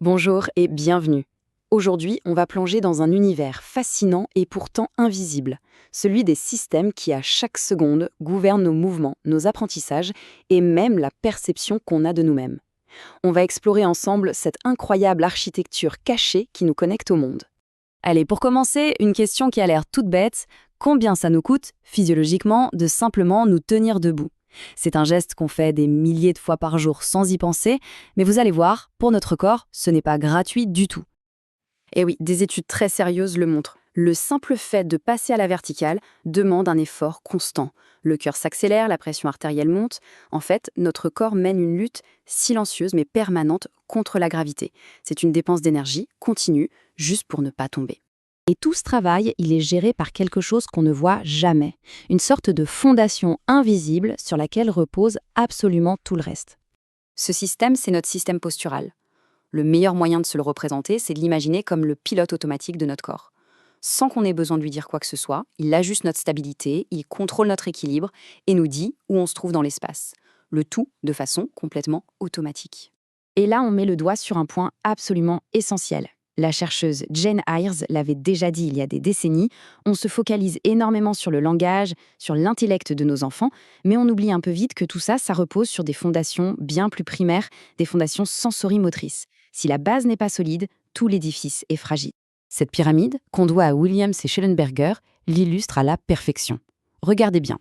Bonjour et bienvenue. Aujourd'hui, on va plonger dans un univers fascinant et pourtant invisible, celui des systèmes qui, à chaque seconde, gouvernent nos mouvements, nos apprentissages et même la perception qu'on a de nous-mêmes. On va explorer ensemble cette incroyable architecture cachée qui nous connecte au monde. Allez, pour commencer, une question qui a l'air toute bête. Combien ça nous coûte, physiologiquement, de simplement nous tenir debout? C'est un geste qu'on fait des milliers de fois par jour sans y penser, mais vous allez voir, pour notre corps, ce n'est pas gratuit du tout. Et oui, des études très sérieuses le montrent. Le simple fait de passer à la verticale demande un effort constant. Le cœur s'accélère, la pression artérielle monte. En fait, notre corps mène une lutte silencieuse mais permanente contre la gravité. C'est une dépense d'énergie continue, juste pour ne pas tomber. Et tout ce travail, il est géré par quelque chose qu'on ne voit jamais. Une sorte de fondation invisible sur laquelle repose absolument tout le reste. Ce système, c'est notre système postural. Le meilleur moyen de se le représenter, c'est de l'imaginer comme le pilote automatique de notre corps. Sans qu'on ait besoin de lui dire quoi que ce soit, il ajuste notre stabilité, il contrôle notre équilibre et nous dit où on se trouve dans l'espace. Le tout de façon complètement automatique. Et là, on met le doigt sur un point absolument essentiel. La chercheuse Jane Ayres l'avait déjà dit il y a des décennies, on se focalise énormément sur le langage, sur l'intellect de nos enfants, mais on oublie un peu vite que tout ça, ça repose sur des fondations bien plus primaires, des fondations sensorimotrices. Si la base n'est pas solide, tout l'édifice est fragile. Cette pyramide, qu'on doit à Williams et Schellenberger, l'illustre à la perfection. Regardez bien.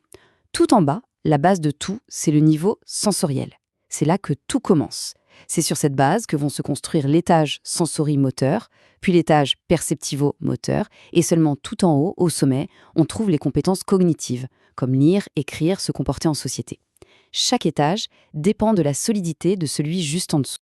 Tout en bas, la base de tout, c'est le niveau sensoriel. C'est là que tout commence. C'est sur cette base que vont se construire l'étage sensorimoteur, puis l'étage perceptivo-moteur, et seulement tout en haut, au sommet, on trouve les compétences cognitives, comme lire, écrire, se comporter en société. Chaque étage dépend de la solidité de celui juste en dessous.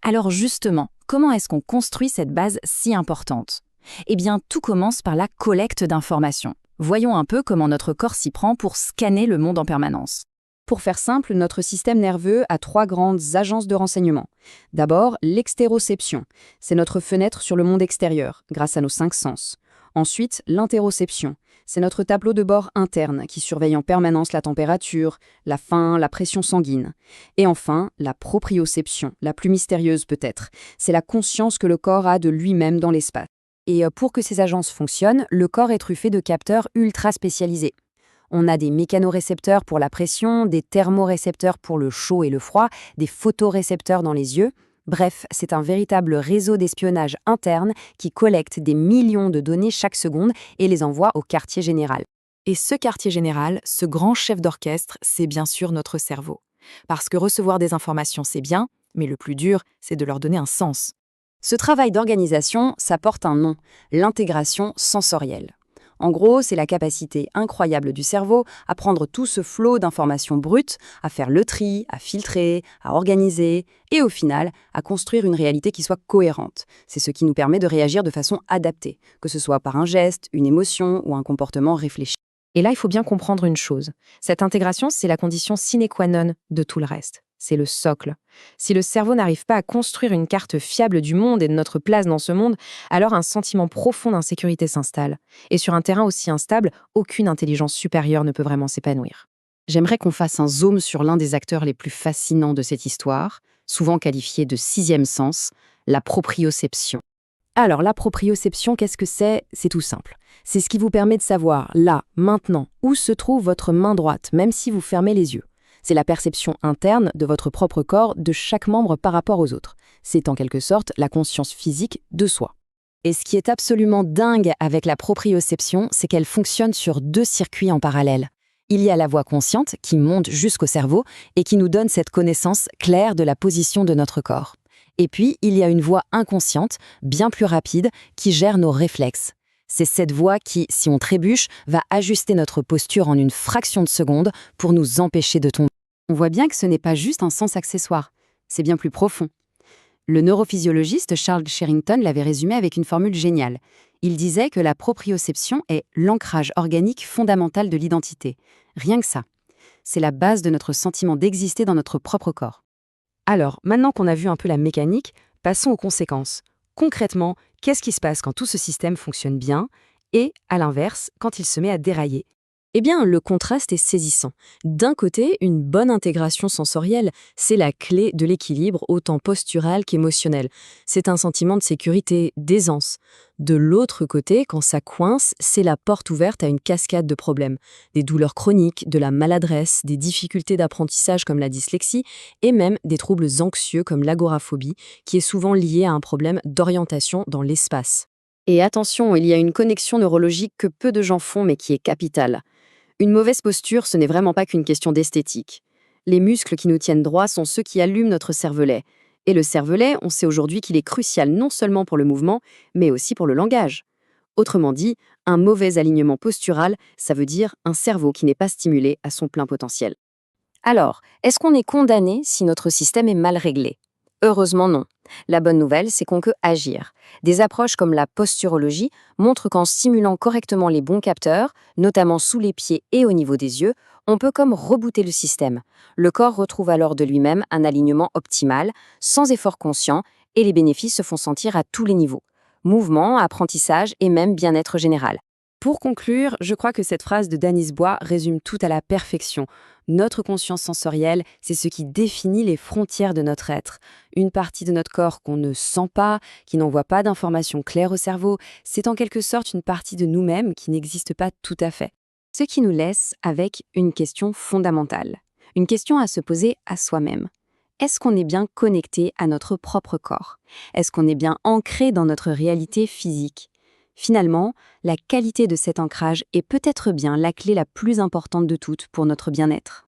Alors justement, comment est-ce qu'on construit cette base si importante? Eh bien, tout commence par la collecte d'informations. Voyons un peu comment notre corps s'y prend pour scanner le monde en permanence. Pour faire simple, notre système nerveux a trois grandes agences de renseignement. D'abord, l'extéroception. C'est notre fenêtre sur le monde extérieur, grâce à nos cinq sens. Ensuite, l'interoception. C'est notre tableau de bord interne qui surveille en permanence la température, la faim, la pression sanguine. Et enfin, la proprioception, la plus mystérieuse peut-être. C'est la conscience que le corps a de lui-même dans l'espace. Et pour que ces agences fonctionnent, le corps est truffé de capteurs ultra spécialisés. On a des mécanorécepteurs pour la pression, des thermorécepteurs pour le chaud et le froid, des photorécepteurs dans les yeux. Bref, c'est un véritable réseau d'espionnage interne qui collecte des millions de données chaque seconde et les envoie au quartier général. Et ce quartier général, ce grand chef d'orchestre, c'est bien sûr notre cerveau. Parce que recevoir des informations, c'est bien, mais le plus dur, c'est de leur donner un sens. Ce travail d'organisation, ça porte un nom, l'intégration sensorielle. En gros, c'est la capacité incroyable du cerveau à prendre tout ce flot d'informations brutes, à faire le tri, à filtrer, à organiser, et au final, à construire une réalité qui soit cohérente. C'est ce qui nous permet de réagir de façon adaptée, que ce soit par un geste, une émotion ou un comportement réfléchi. Et là, il faut bien comprendre une chose. Cette intégration, c'est la condition sine qua non de tout le reste. C'est le socle. Si le cerveau n'arrive pas à construire une carte fiable du monde et de notre place dans ce monde, alors un sentiment profond d'insécurité s'installe. Et sur un terrain aussi instable, aucune intelligence supérieure ne peut vraiment s'épanouir. J'aimerais qu'on fasse un zoom sur l'un des acteurs les plus fascinants de cette histoire, souvent qualifié de sixième sens, la proprioception. Alors, la proprioception, qu'est-ce que c'est? C'est tout simple. C'est ce qui vous permet de savoir, là, maintenant, où se trouve votre main droite, même si vous fermez les yeux. C'est la perception interne de votre propre corps, de chaque membre par rapport aux autres. C'est en quelque sorte la conscience physique de soi. Et ce qui est absolument dingue avec la proprioception, c'est qu'elle fonctionne sur deux circuits en parallèle. Il y a la voie consciente qui monte jusqu'au cerveau et qui nous donne cette connaissance claire de la position de notre corps. Et puis, il y a une voie inconsciente, bien plus rapide, qui gère nos réflexes. C'est cette voie qui, si on trébuche, va ajuster notre posture en une fraction de seconde pour nous empêcher de tomber. On voit bien que ce n'est pas juste un sens accessoire, c'est bien plus profond. Le neurophysiologiste Charles Sherrington l'avait résumé avec une formule géniale. Il disait que la proprioception est l'ancrage organique fondamental de l'identité. Rien que ça. C'est la base de notre sentiment d'exister dans notre propre corps. Alors, maintenant qu'on a vu un peu la mécanique, passons aux conséquences. Concrètement, qu'est-ce qui se passe quand tout ce système fonctionne bien et, à l'inverse, quand il se met à dérailler? Eh bien, le contraste est saisissant. D'un côté, une bonne intégration sensorielle, c'est la clé de l'équilibre autant postural qu'émotionnel. C'est un sentiment de sécurité, d'aisance. De l'autre côté, quand ça coince, c'est la porte ouverte à une cascade de problèmes. Des douleurs chroniques, de la maladresse, des difficultés d'apprentissage comme la dyslexie, et même des troubles anxieux comme l'agoraphobie, qui est souvent liée à un problème d'orientation dans l'espace. Et attention, il y a une connexion neurologique que peu de gens font mais qui est capitale. Une mauvaise posture, ce n'est vraiment pas qu'une question d'esthétique. Les muscles qui nous tiennent droit sont ceux qui allument notre cervelet. Et le cervelet, on sait aujourd'hui qu'il est crucial non seulement pour le mouvement, mais aussi pour le langage. Autrement dit, un mauvais alignement postural, ça veut dire un cerveau qui n'est pas stimulé à son plein potentiel. Alors, est-ce qu'on est condamné si notre système est mal réglé? Heureusement non. La bonne nouvelle, c'est qu'on peut agir. Des approches comme la posturologie montrent qu'en stimulant correctement les bons capteurs, notamment sous les pieds et au niveau des yeux, on peut comme rebooter le système. Le corps retrouve alors de lui-même un alignement optimal, sans effort conscient, et les bénéfices se font sentir à tous les niveaux. Mouvement, apprentissage et même bien-être général. Pour conclure, je crois que cette phrase de Danis Bois résume tout à la perfection. Notre conscience sensorielle, c'est ce qui définit les frontières de notre être. Une partie de notre corps qu'on ne sent pas, qui n'envoie pas d'informations claires au cerveau, c'est en quelque sorte une partie de nous-mêmes qui n'existe pas tout à fait. Ce qui nous laisse avec une question fondamentale. Une question à se poser à soi-même. Est-ce qu'on est bien connecté à notre propre corps? Est-ce qu'on est bien ancré dans notre réalité physique? Finalement, la qualité de cet ancrage est peut-être bien la clé la plus importante de toutes pour notre bien-être.